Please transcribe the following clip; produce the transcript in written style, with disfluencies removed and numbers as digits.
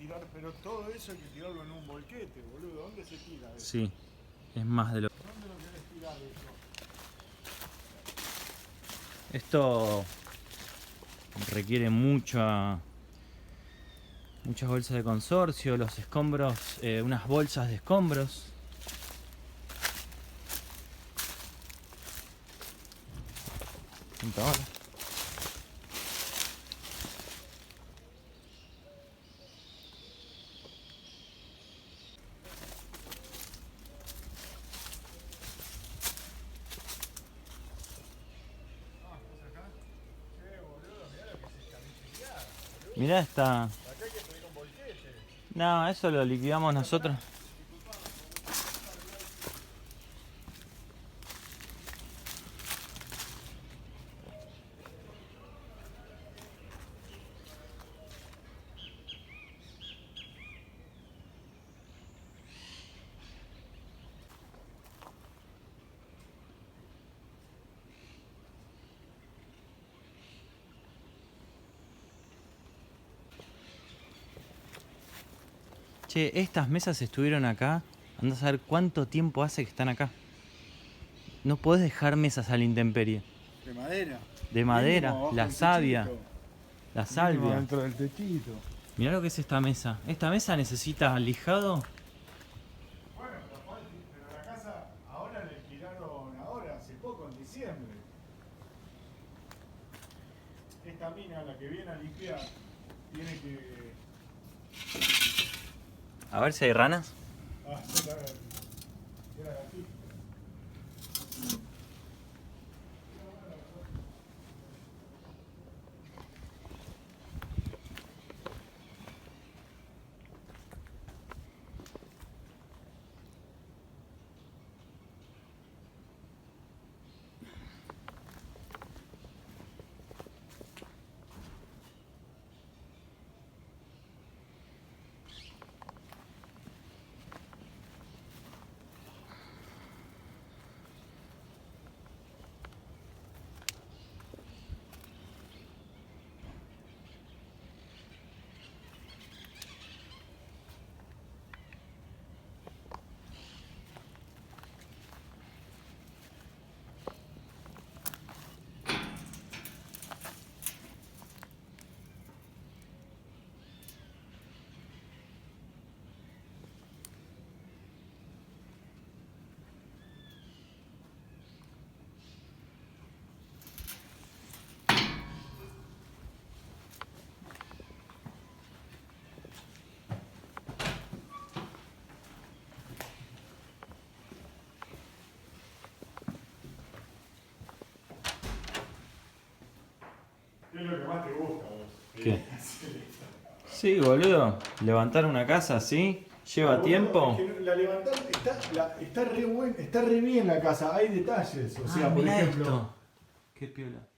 tirar, pero todo eso hay que tirarlo en un volquete, boludo. ¿Dónde se tira eso? Sí, es más de lo... ¿Dónde lo querés tirar eso? Esto requiere muchas bolsas de consorcio, los escombros, unas bolsas de escombros. Ahora. Mirá esta. Acá hay que pedir un volquete. No, eso lo liquidamos nosotros. Che, estas mesas estuvieron acá. Andá a saber cuánto tiempo hace que están acá. No podés dejar mesas a la intemperie. De madera. De madera, Mínimo abajo la del savia, techito. la Mínimo salvia. dentro del techito. Mirá lo que es esta mesa. Esta mesa necesita lijado. Bueno, pero la casa ahora le tiraron ahora, hace poco, en diciembre. Esta mina, la que viene a limpiar, tiene que... A ver si hay ranas. Ah, era gatito. ¿Qué es lo que más te gusta vos? ¿Qué? Sí, boludo. Levantar una casa así lleva tiempo. Es que la levantar está re bien la casa, hay detalles. O sea, por mirá ejemplo, esto. Qué piola.